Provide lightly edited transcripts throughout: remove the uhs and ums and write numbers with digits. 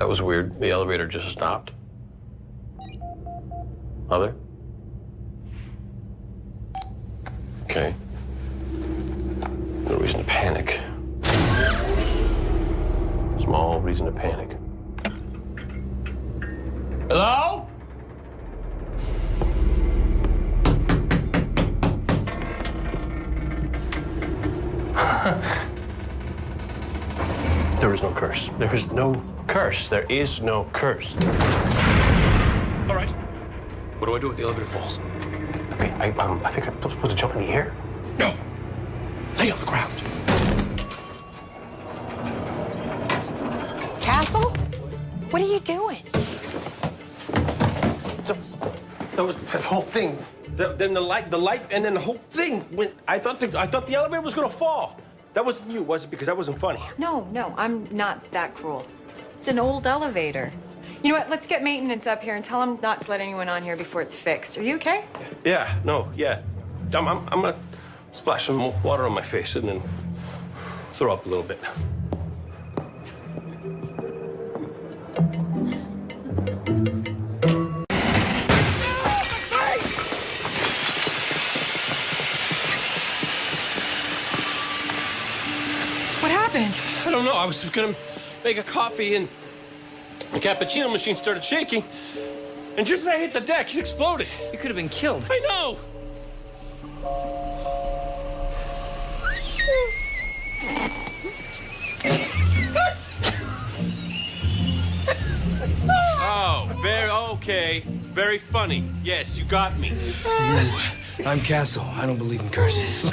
That was weird. The elevator just stopped. Mother? Okay. No reason to panic. Small reason to panic. Hello? There is no curse. There is no curse. There is no curse. All right. What do I do if the elevator falls? Okay, I think I'm supposed to jump in the air. No. Lay on the ground. Castle? What are you doing? That whole thing. Then the light, and then the whole thing went. I thought the elevator was gonna fall. That wasn't you, was it? Because that wasn't funny. No, I'm not that cruel. It's an old elevator. You know what? Let's get maintenance up here and tell them not to let anyone on here before it's fixed. Are you okay? Yeah. I'm gonna splash some water on my face and then throw up a little bit. What happened? I don't know. I was gonna make a coffee and the cappuccino machine started shaking. And just as I hit the deck, it exploded. You could have been killed. I know. Oh, very funny. Yes, you got me. Ooh, I'm Castle. I don't believe in curses.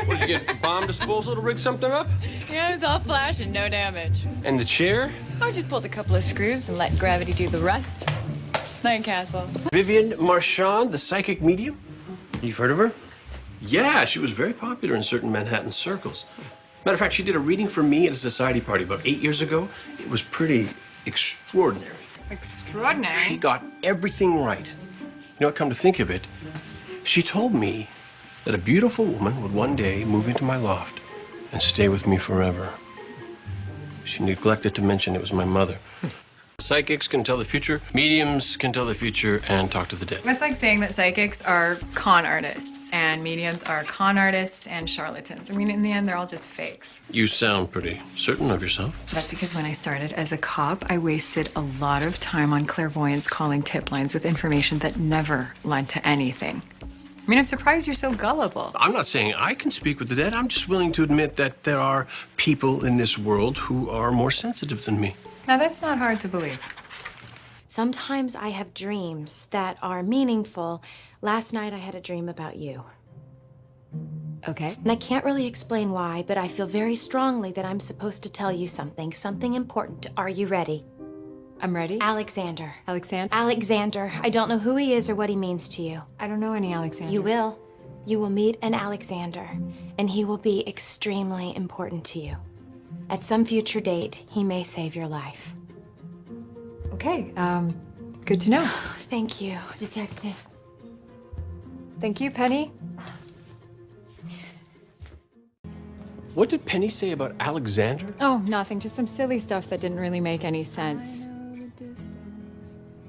What, did you get a bomb disposal to rig something up? Yeah, it was all flash and no damage. And the chair? I just pulled a couple of screws and let gravity do the rest. Night, Castle. Vivian Marchand, the psychic medium? You've heard of her? Yeah, she was very popular in certain Manhattan circles. Matter of fact, she did a reading for me at a society party about 8 years ago. It was pretty extraordinary. Extraordinary? She got everything right. You know what, come to think of it, she told me that a beautiful woman would one day move into my loft and stay with me forever. She neglected to mention it was my mother. Psychics can tell the future, mediums can tell the future, and talk to the dead. That's like saying that psychics are con artists and mediums are con artists and charlatans. I mean, in the end, they're all just fakes. You sound pretty certain of yourself. That's because when I started as a cop, I wasted a lot of time on clairvoyants calling tip lines with information that never led to anything. I mean, I'm surprised you're so gullible. I'm not saying I can speak with the dead. I'm just willing to admit that there are people in this world who are more sensitive than me. Now, that's not hard to believe. Sometimes I have dreams that are meaningful. Last night I had a dream about you. Okay. And I can't really explain why, but I feel very strongly that I'm supposed to tell you something important. Are you ready? I'm ready. Alexander. Alexander? Alexander. I don't know who he is or what he means to you. I don't know any Alexander. You will. You will meet an Alexander, and he will be extremely important to you. At some future date, he may save your life. Okay, good to know. Thank you, Detective. Thank you, Penny. What did Penny say about Alexander? Oh, nothing. Just some silly stuff that didn't really make any sense.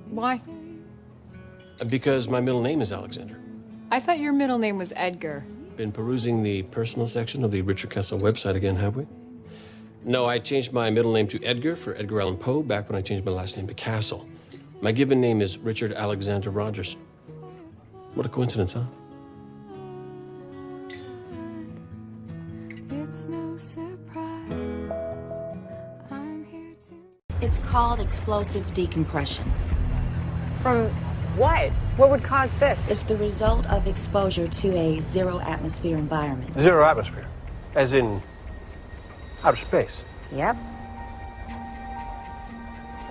Why? Because my middle name is Alexander. I thought your middle name was Edgar. Been perusing the personal section of the Richard Castle website again, have we? No, I changed my middle name to Edgar for Edgar Allan Poe back when I changed my last name to Castle. My given name is Richard Alexander Rogers. What a coincidence, huh? It's no surprise. I'm here to... It's called explosive decompression. From what? What would cause this? It's the result of exposure to a zero-atmosphere environment. Zero atmosphere, as in outer space. Yep.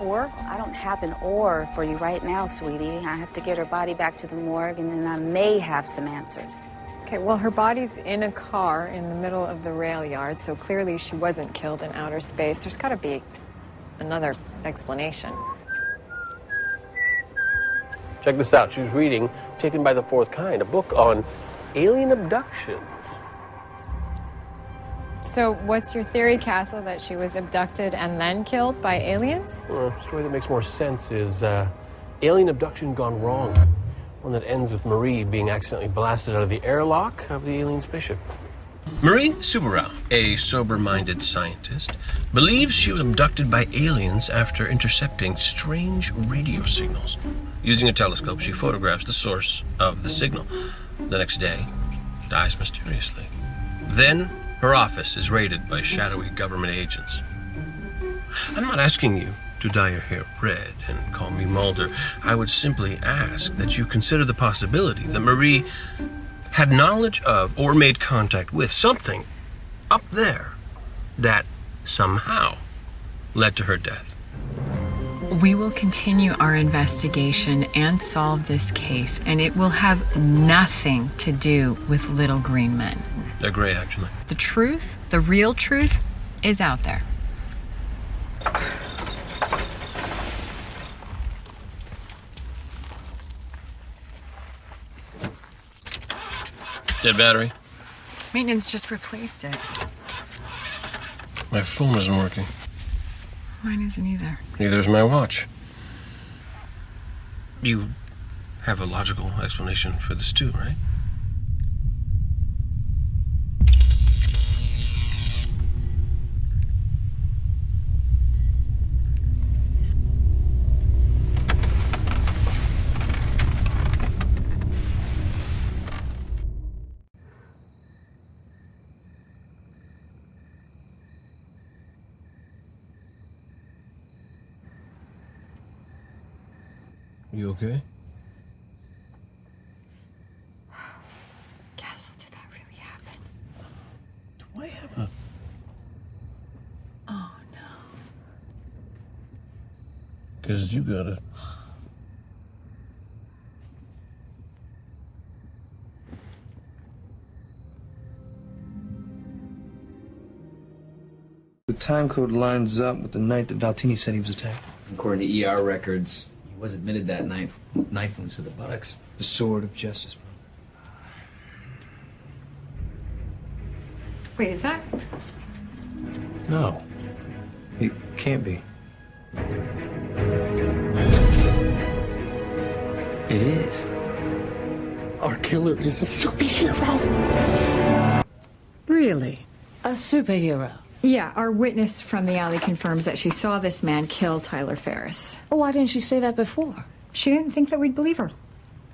Or, I don't have an or for you right now, sweetie. I have to get her body back to the morgue, and then I may have some answers. Okay, well, her body's in a car in the middle of the rail yard, so clearly she wasn't killed in outer space. There's got to be another explanation. Check this out. She was reading Taken by the Fourth Kind, a book on alien abductions. So what's your theory, Castle, that she was abducted and then killed by aliens? Well, the story that makes more sense is alien abduction gone wrong. One that ends with Marie being accidentally blasted out of the airlock of the alien spaceship. Marie Subaru, a sober-minded scientist, believes she was abducted by aliens after intercepting strange radio signals. Using a telescope, she photographs the source of the signal. The next day, dies mysteriously. Then, her office is raided by shadowy government agents. I'm not asking you to dye your hair red and call me Mulder. I would simply ask that you consider the possibility that Marie had knowledge of or made contact with something up there that somehow led to her death. We will continue our investigation and solve this case, and it will have nothing to do with little green men. They're gray, actually. The truth, the real truth, is out there. Dead battery? Maintenance just replaced it. My phone isn't working. Mine isn't either. Neither is my watch. You have a logical explanation for this too, right? You okay? Castle, did that really happen? Whatever. Oh, no. Because you got it. The time code lines up with the night that Valtini said he was attacked. According to ER records, he was admitted that night, knife wounds to the buttocks. The sword of justice, bro. Wait, is that? No. It can't be. It is. Our killer is a superhero. Really? A superhero? Yeah, our witness from the alley confirms that she saw this man kill Tyler Ferris. Well, why didn't she say that before? She didn't think that we'd believe her.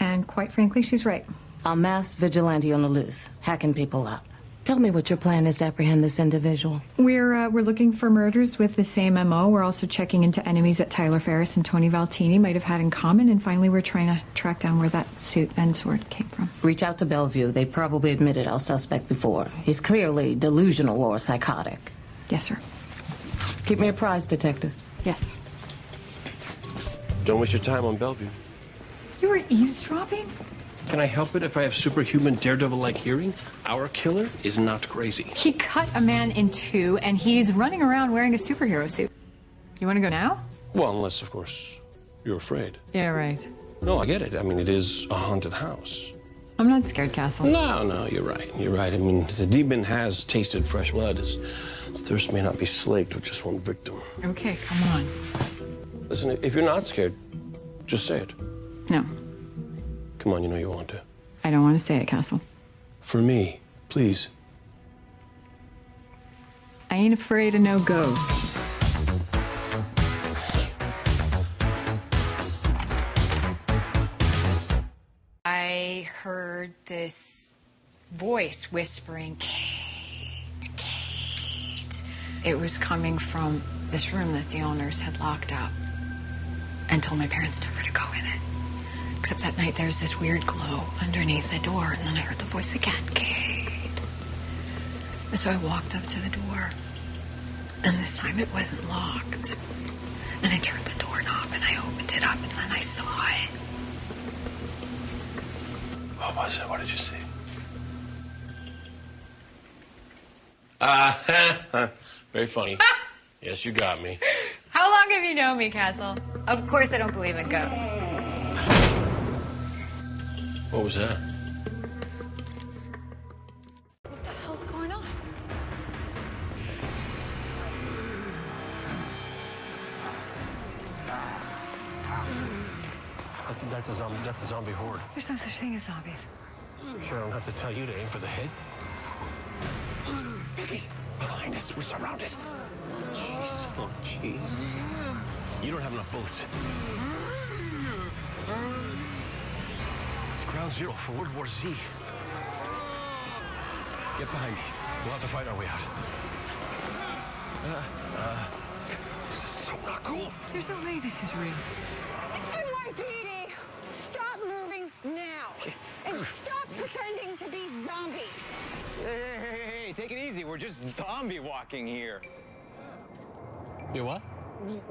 And quite frankly, she's right. A masked vigilante on the loose, hacking people up. Tell me what your plan is to apprehend this individual. We're looking for murders with the same MO. We're also checking into enemies that Tyler Ferris and Tony Valtini might have had in common. And finally, we're trying to track down where that suit and sword came from. Reach out to Bellevue. They probably admitted our suspect before. He's clearly delusional or psychotic. Yes, sir. Keep me apprised, Detective. Yes. Don't waste your time on Bellevue. You were eavesdropping? Can I help it if I have superhuman daredevil-like hearing? Our killer is not crazy. He cut a man in two, and he's running around wearing a superhero suit. You want to go now? Well, unless, of course, you're afraid. Yeah, right. No, I get it. I mean, it is a haunted house. I'm not scared, Castle. No, you're right. You're right. I mean, the demon has tasted fresh blood. Its thirst may not be slaked with just one victim. Okay, come on. Listen, if you're not scared, just say it. No, Come on, you know you want to. I don't want to say it, Castle. For me, please. I ain't afraid of no ghosts. I heard this voice whispering, Kate, Kate. It was coming from this room that the owners had locked up and told my parents never to go in it. Except that night there's this weird glow underneath the door, and then I heard the voice again, Kate. And so I walked up to the door, and this time it wasn't locked. And I turned the doorknob and I opened it up, and then I saw it. What was it? What did you see? Very funny. Yes, you got me. How long have you known me, Castle? Of course I don't believe in ghosts. What was that? What the hell's going on? That's a zombie horde. There's no such thing as zombies. Sure, I don't have to tell you to aim for the head. Beckett, behind us. We're surrounded. Jeez. Oh, jeez. You don't have enough bullets. It's ground zero for World War Z. Get behind me. We'll have to fight our way out. This is so not cool. There's no way this is real. NYPD, stop moving now. And stop pretending to be zombies. Hey, take it easy. We're just zombie walking here. You what?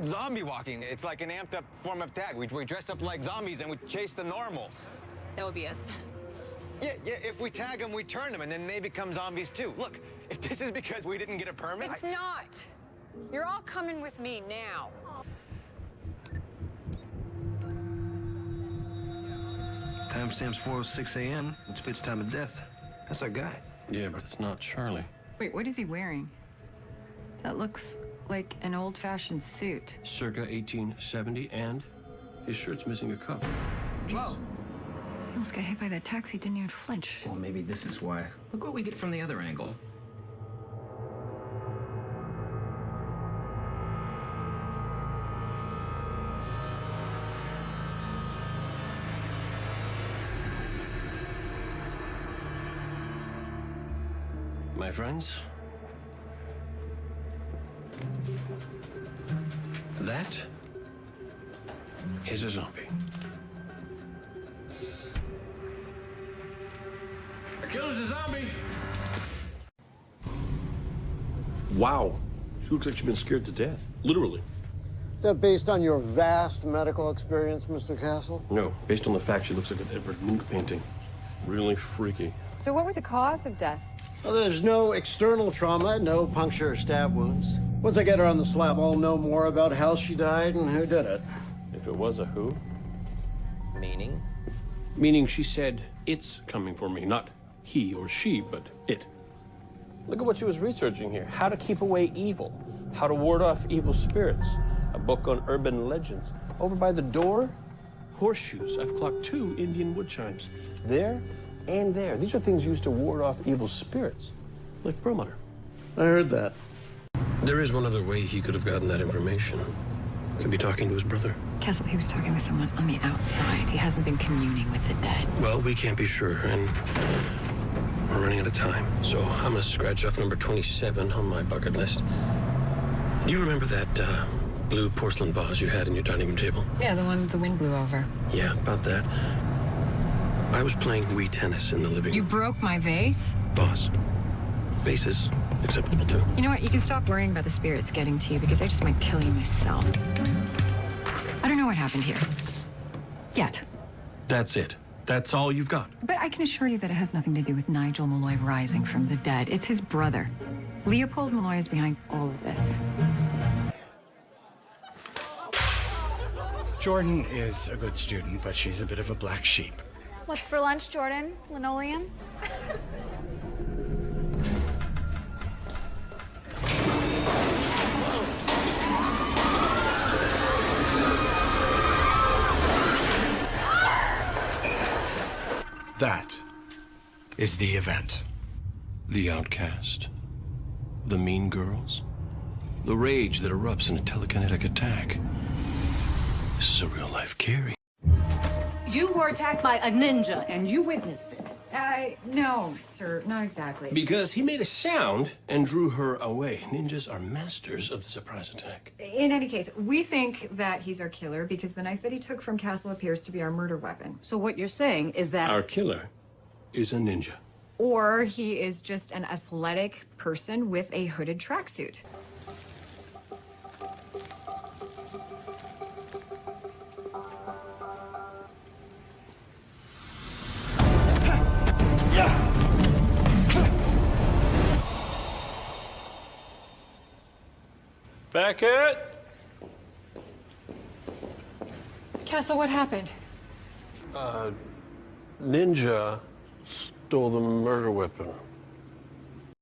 Zombie walking. It's like an amped up form of tag. We dress up like zombies and we chase the normals. That would be us. Yeah, if we tag them, we turn them, and then they become zombies too. Look, if this is because we didn't get a permit... It's not. You're all coming with me now. Timestamp's 4:06 a.m., which fits time of death. That's our guy. Yeah, but it's not Charlie. Wait, what is he wearing? That looks like an old-fashioned suit. Circa 1870, and his shirt's missing a cuff. Whoa. Almost got hit by that taxi, didn't even flinch. Well, maybe this is why. Look what we get from the other angle. My friends, that is a zombie. The killer's a zombie. Wow. She looks like she's been scared to death. Literally. Is that based on your vast medical experience, Mr. Castle? No, based on the fact she looks like an Edvard Munch painting. Really freaky. So what was the cause of death? Well, there's no external trauma, no puncture or stab wounds. Once I get her on the slab, I'll know more about how she died and who did it. If it was a who? Meaning? Meaning she said, it's coming for me, not he or she, but it. Look at what she was researching here. How to keep away evil. How to ward off evil spirits. A book on urban legends. Over by the door, horseshoes. I've clocked 2 Indian wood chimes. There and there. These are things used to ward off evil spirits. Like Perlmutter. I heard that. There is one other way he could have gotten that information. Could be talking to his brother. Castle, he was talking with someone on the outside. He hasn't been communing with the dead. Well, we can't be sure, and we're running out of time. So I'm gonna scratch off number 27 on my bucket list. Do you remember that blue porcelain vase you had in your dining room table? Yeah, the one the wind blew over. Yeah, about that. I was playing Wii tennis in the living room. You broke my vase? Boss. Vases acceptable too. You know what? You can stop worrying about the spirits getting to you because I just might kill you myself. I don't know what happened here. Yet. That's it. That's all you've got. But I can assure you that it has nothing to do with Nigel Malloy rising from the dead. It's his brother. Leopold Malloy is behind all of this. Jordan is a good student, but she's a bit of a black sheep. What's for lunch, Jordan? Linoleum? That is the event. The outcast. The mean girls. The rage that erupts in a telekinetic attack. This is a real-life Carrie. You were attacked by a ninja, and you witnessed it. No, sir, not exactly. Because he made a sound and drew her away. Ninjas are masters of the surprise attack. In any case, we think that he's our killer because the knife that he took from Castle appears to be our murder weapon. So what you're saying is that... Our killer is a ninja. Or he is just an athletic person with a hooded tracksuit. Beckett! Castle, what happened? Ninja stole the murder weapon.